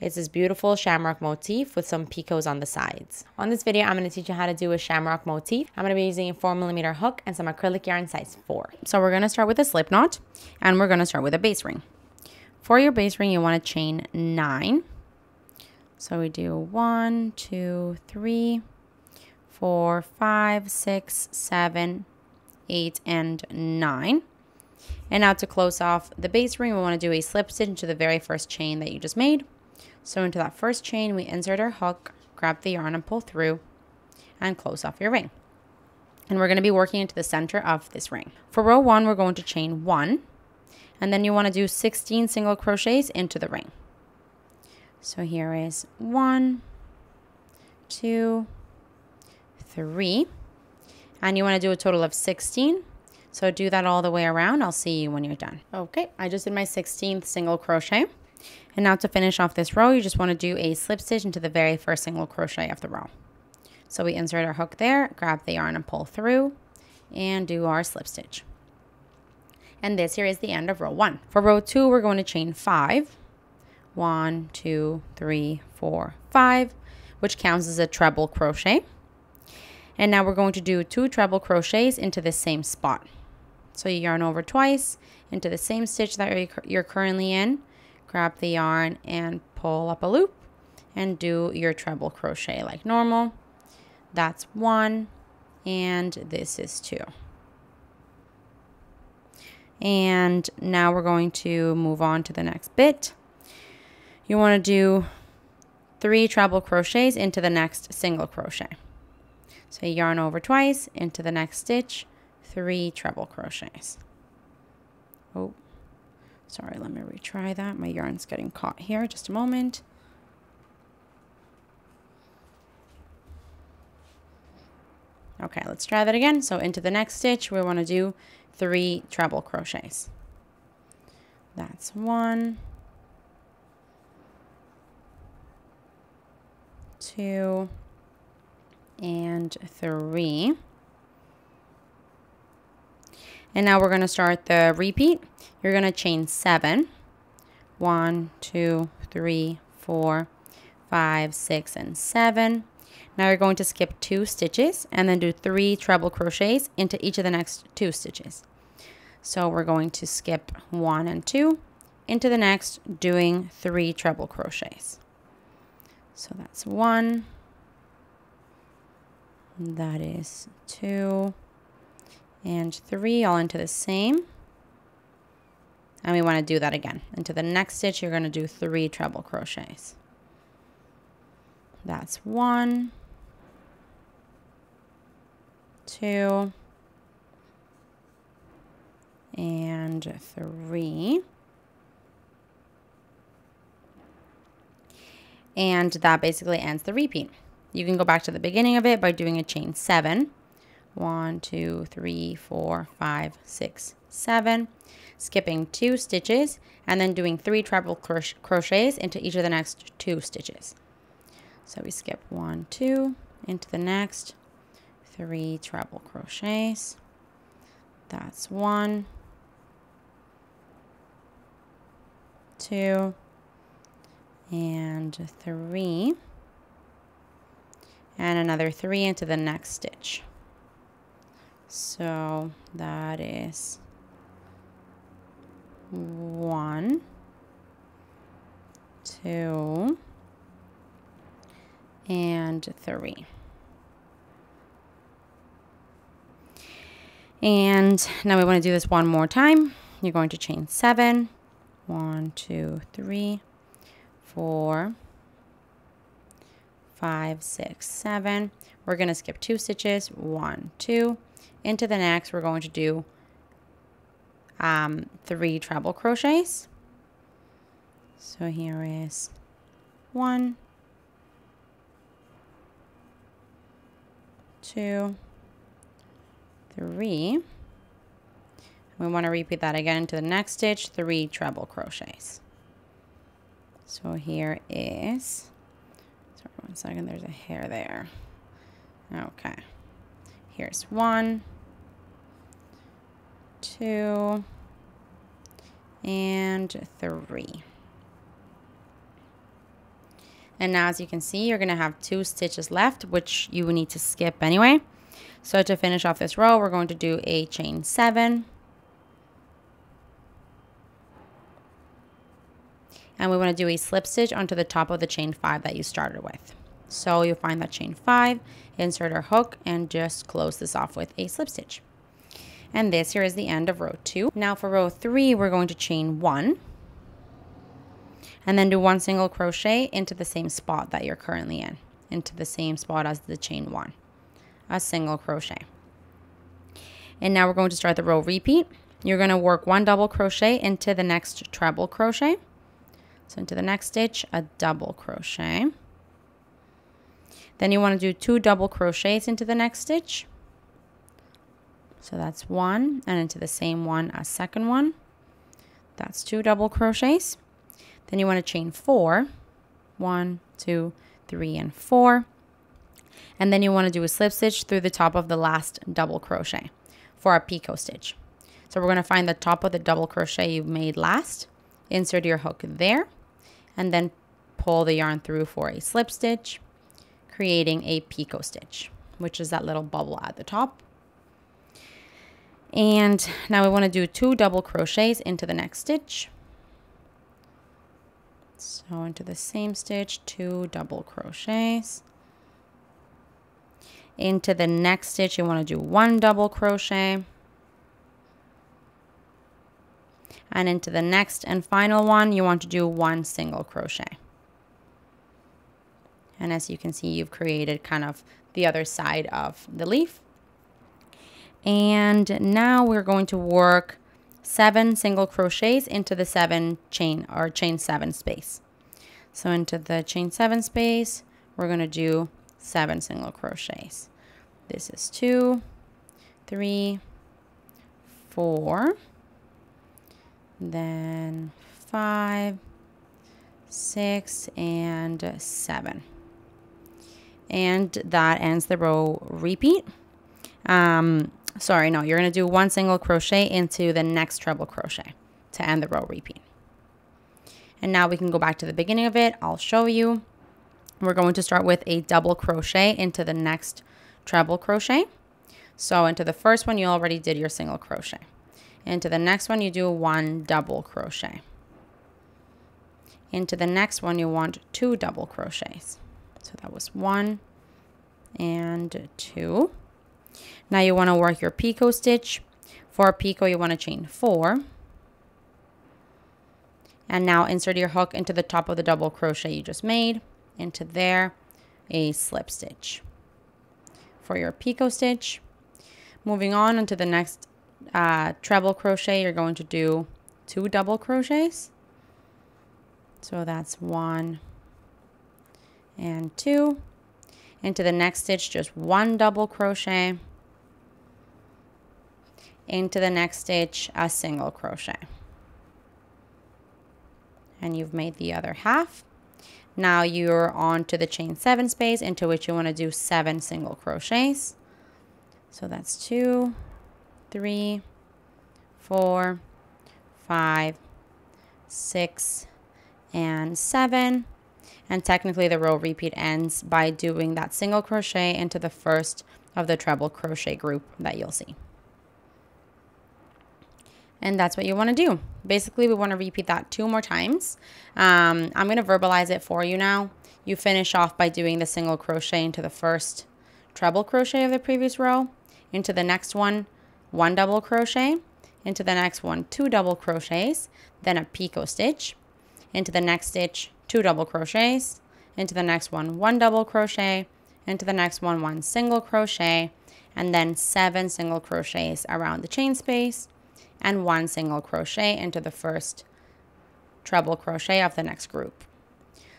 It's this beautiful shamrock motif with some picots on the sides. On this video, I'm going to teach you how to do a shamrock motif. I'm going to be using a 4mm hook and some acrylic yarn size 4. So we're going to start with a slip knot, and we're going to start with a base ring. For your base ring, you want to chain 9. So we do 1, 2, 3, 4, 5, 6, 7, 8, and 9. And now to close off the base ring, we want to do a slip stitch into the very first chain that you just made. So into that first chain, we insert our hook, grab the yarn and pull through, and close off your ring. And we're going to be working into the center of this ring. For row 1, we're going to chain 1, and then you want to do 16 single crochets into the ring. So here is 1, 2, 3, and you want to do a total of 16. So do that all the way around. I'll see you when you're done. Okay, I just did my 16th single crochet. And now to finish off this row, you just want to do a slip stitch into the very first single crochet of the row. So we insert our hook there, grab the yarn and pull through, and do our slip stitch. And this here is the end of row 1. For row 2, we're going to chain 5. 1, 2, 3, 4, 5, which counts as a treble crochet. And now we're going to do 2 treble crochets into the same spot. So you yarn over twice into the same stitch that you're currently in. Grab the yarn and pull up a loop and do your treble crochet like normal. That's 1, and this is 2. And now we're going to move on to the next bit. You want to do 3 treble crochets into the next single crochet. So you yarn over twice into the next stitch, 3 treble crochets. Oh, sorry, let me retry that. My yarn's getting caught here. Just a moment. Okay, let's try that again. So into the next stitch, we want to do 3 treble crochets. That's 1, 2, and 3. And now we're going to start the repeat. You're going to chain 7. 1, 2, 3, 4, 5, 6, and 7. Now you're going to skip 2 stitches and then do 3 treble crochets into each of the next 2 stitches. So we're going to skip 1 and 2 into the next, doing 3 treble crochets. So that's 1. That is 2 and 3, all into the same. And we want to do that again. Into the next stitch, you're going to do 3 treble crochets. That's 1, 2, and 3. And that basically ends the repeat. You can go back to the beginning of it by doing a chain 7. 1, 2, 3, 4, 5, 6, 7. Skipping 2 stitches and then doing 3 treble crochets into each of the next 2 stitches. So we skip 1, 2 into the next, 3 treble crochets. That's 1, 2, and 3. And another 3 into the next stitch. So that is 1, 2, and 3. And now we want to do this one more time. You're going to chain 7. 1, 2, 3, 4, 5, 6, 7. We're going to skip 2 stitches. 1, 2. Into the next, we're going to do 3 treble crochets. So here is 1, 2, 3. We want to repeat that again into the next stitch, 3 treble crochets. So here is, sorry, 1 second, there's a hair there. Okay. Here's 1, 2, and 3. And now as you can see, you're going to have 2 stitches left, which you will need to skip anyway. So to finish off this row, we're going to do a chain 7. And we want to do a slip stitch onto the top of the chain 5 that you started with. So you'll find that chain 5, insert our hook, and just close this off with a slip stitch. And this here is the end of row 2. Now for row 3, we're going to chain 1. And then do 1 single crochet into the same spot that you're currently in. Into the same spot as the chain 1. A single crochet. And now we're going to start the row repeat. You're going to work 1 double crochet into the next treble crochet. So into the next stitch, a double crochet. Then you want to do 2 double crochets into the next stitch. So that's 1, and into the same one, a second one. That's 2 double crochets. Then you want to chain 4. 1, 2, 3, and 4. And then you want to do a slip stitch through the top of the last double crochet for a picot stitch. So we're going to find the top of the double crochet you made last. Insert your hook there, and then pull the yarn through for a slip stitch, creating a picot stitch, which is that little bubble at the top. And now we want to do 2 double crochets into the next stitch. So into the same stitch, 2 double crochets. Into the next stitch, you want to do 1 double crochet. And into the next and final one, you want to do 1 single crochet. And as you can see, you've created kind of the other side of the leaf. And now we're going to work 7 single crochets into the chain 7 space. So into the chain 7 space, we're going to do 7 single crochets. This is 2, 3, 4, then 5, 6, and 7. And that ends the row repeat. Sorry, no, you're going to do 1 single crochet into the next treble crochet to end the row repeat. And now we can go back to the beginning of it. I'll show you. We're going to start with a double crochet into the next treble crochet. So into the first one, you already did your single crochet. Into the next one, you do 1 double crochet. Into the next one, you want 2 double crochets. So that was 1 and 2. Now you want to work your picot stitch. For a picot, you want to chain 4. And now insert your hook into the top of the double crochet you just made. Into there, a slip stitch. For your picot stitch, moving on into the next treble crochet, you're going to do 2 double crochets. So that's 1 and 2. Into the next stitch, just 1 double crochet. Into the next stitch, a single crochet. And you've made the other half. Now you're on to the chain 7 space, into which you want to do 7 single crochets. So that's 2, 3, 4, 5, 6, and 7. And technically the row repeat ends by doing that single crochet into the first of the treble crochet group that you'll see. And that's what you want to do. Basically, we want to repeat that 2 more times. I'm going to verbalize it for you now. You finish off by doing the single crochet into the first treble crochet of the previous row. Into the next one, 1 double crochet. Into the next one, 2 double crochets. Then a picot stitch. Into the next stitch, 2 double crochets. Into the next one, 1 double crochet. Into the next one, 1 single crochet. And then 7 single crochets around the chain space. And 1 single crochet into the first treble crochet of the next group.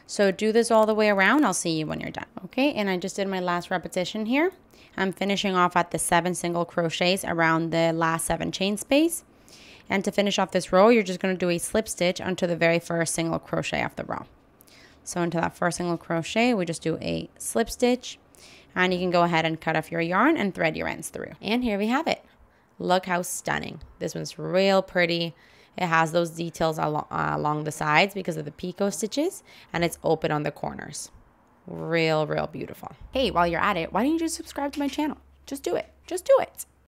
So do this all the way around. I'll see you when you're done. Okay, and I just did my last repetition here. I'm finishing off at the 7 single crochets around the last 7 chain space. And to finish off this row, you're just going to do a slip stitch onto the very first single crochet of the row. So into that first single crochet, we just do a slip stitch. And you can go ahead and cut off your yarn and thread your ends through. And here we have it. Look how stunning. This one's real pretty. It has those details along the sides because of the picot stitches, and it's open on the corners. Real beautiful. Hey, while you're at it, why don't you just subscribe to my channel? Just do it. Just do it.